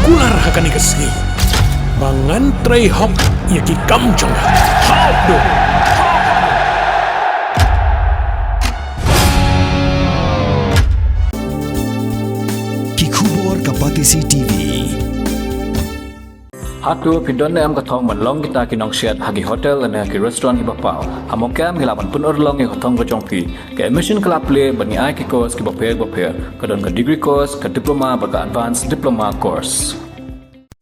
kular hakan ikasni. Bangan tray hok yaki kamjong. Hok do. Kikubor Kapatisi TV. Hatu pindon am kathong man long kita kinong shed hagi hotel and hagi restaurant hi bapau. Hamokam hilaban pun long hi kathong ko chongki. Ke admission club play bani ai ki course ki bapel kadon ka degree course ka diploma baka advanced diploma course.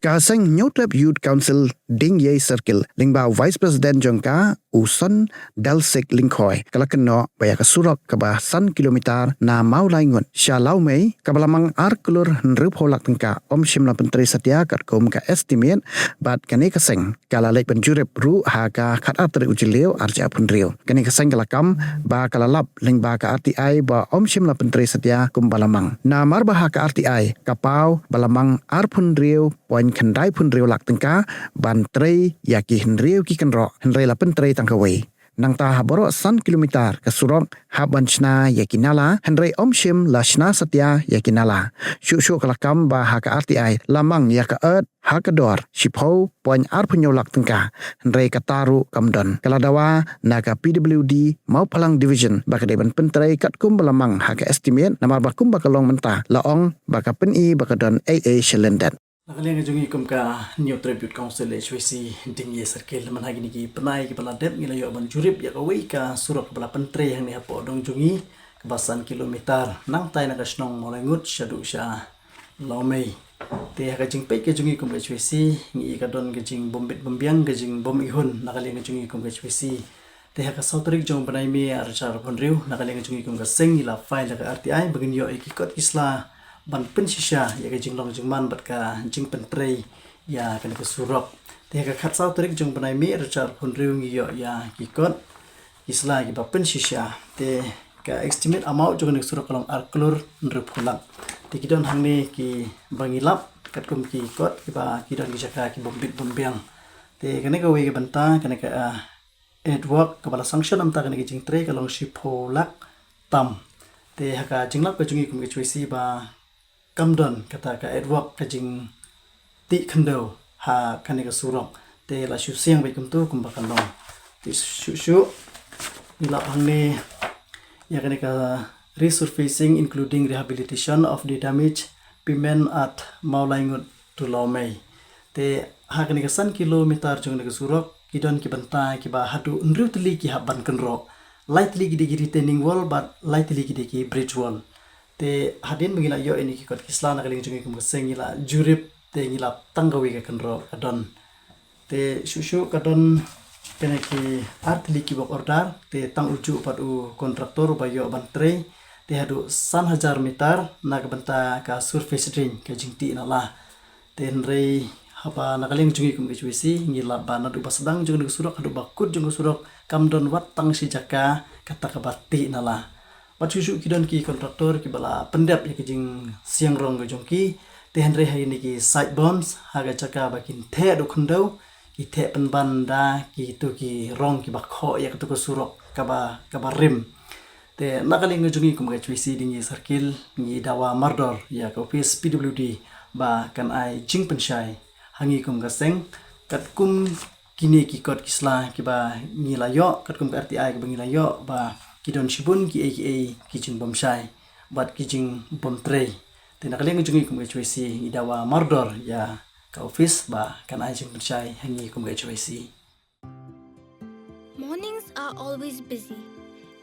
Kasang New Club Youth Council Ding Ye Circle Lingba Vice President Jongka Uson Dalsek Lingkhoy Kalakano Bayaka Surok Kaba San Kilometer Na Maulaingun Shalau Mei Kabalamang Arkulur Nrup Holak Tengka Om Shimla Penteri Satya Katkom Ka Estimate Bat Kane Kaseng Kalalek Penjurip Ru Haka Kat Atri Ujileo Arja Punrio Kane Kaseng Kalakam Ba Kalalap Lingba Ka RTI Ba Om Shimla Penteri Satya Kumbalamang Na Marbaha Ka RTI Kapau Balamang Arpunrio Poin Kendai Punrio Lak Tengka Ban Trei Yaki Henrio Ki Kenro Henrei La Penteri Tangkawai Nang ta haboro san kilometer ke surok haban chna yakinala Henrei Om Shim la shna satya yakinala Syuk kalakam ba haka RTI lamang yaka ed hakador shipho poin arpunyolak tengka Henrei kataru kamdon kaladawa naga PWD mau palang division baka deban pentrei katkum balamang haka estimate namar bakum bakalong mentah laong baka peni baka don AA Shelendet. Nakaliang jungi kum ka New Tribute Council HWC Ding Ye Circle man hagi niki penai ki paladep ngilayo ban jurip ya kawai ka surok bala pentre yang ni hapo dong jungi kebasan kilometer nang tai na kasnong molengut syadu sya lomei te haka jing pe ke jungi kum HWC ngi ka don ke jing bombit bombiang ke jing bom ihun nakaliang jungi kum HWC te haka sautrik jong penai mi archar ponriu nakaliang jungi kum ka seng ila file ka RTI bagin yo ikikot isla ban pensisya ya ke jing long jing man bat ka jing pentrei ya kan ke surok te ka khat sau trik jing banai mi rachar phun riu ngi yo ya kikot isla ki ba pensisya te ka estimate amount jong ne surok kalong arklur nrup kulak te kidon hangni ki bangilap kat kum ki kot ki ba kidon ki jaka ki bombit bombiang te kane ka wi ke banta kane ka edwork ka bala sanction am ta kane ki jing tre kalong shipolak tam te haka jinglap ka jungi kum ki choisi ba kamdon kata ka edward ka jing ti khando ha kane ka surok te la shu siang bai kum tu kum bakalong ti shu ila hangni ya kane ka resurfacing including rehabilitation of the damage payment at Maulaingut to Lomei te ha kane ka san kilometer jong ne ka surok kidon ki banta ki ba hadu nrutli ki haban kenro lightly gidi retaining wall but lightly gidi bridge wall te hadin mengila yo ini ki kot kisla na kaling jungi kum sengila jurip te ngila tanggawi ka kenro kadon te shushu kadon kene ki artli ki bok order te tang uju padu kontraktor bayo bantre te hadu 1000 meter na ka banta ka surface drain ka jingti na la te nrei hapa na kaling jungi kum HWC ngila bana du basdang jungi surok hadu bakut jungi surok kamdon wat tang si jaka kata kabati na la Pacucu kidon ki kontraktor ki bala pendap ya kijing siang rong go jongki te henre hari ni ki side bombs haga chaka bakin the do khundau ki the penbanda ki tu ki rong ki bakho ya tu ko surok kaba rim te nakaling jongi kum ga chwisi dingi circle ni dawa mardor ya ka office PWD ba kan ai jing penshai hangi kum ga seng kat kum kini ki kot kisla ki ba ni layo kat kum RTI ki bangi layo ba kidon shibun ki aka kitchen bom shai bat kitchen bom tray te nakaling jungi kum HWC idawa mardor ya ka office ba kan ai jing shai hangi kum HWC. Mornings are always busy.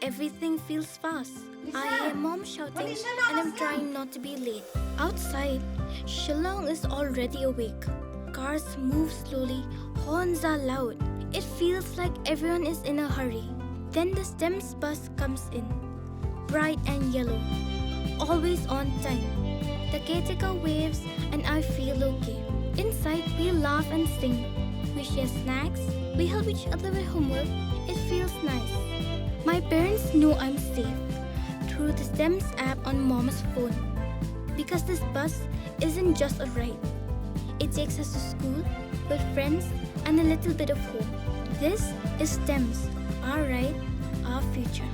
Everything feels fast. I hear mom shouting and I'm trying not to be late. Outside, Shillong is already awake. Cars move slowly, horns are loud. It feels like everyone is in a hurry. Then the STEMS bus comes in, bright and yellow, always on time. The caretaker waves and I feel okay. Inside we laugh and sing. We share snacks, we help each other with homework. It feels nice. My parents know I'm safe through the STEMS app on mom's phone. Because this bus isn't just a ride. It takes us to school with friends and a little bit of hope. This is STEMS. Our right, our future.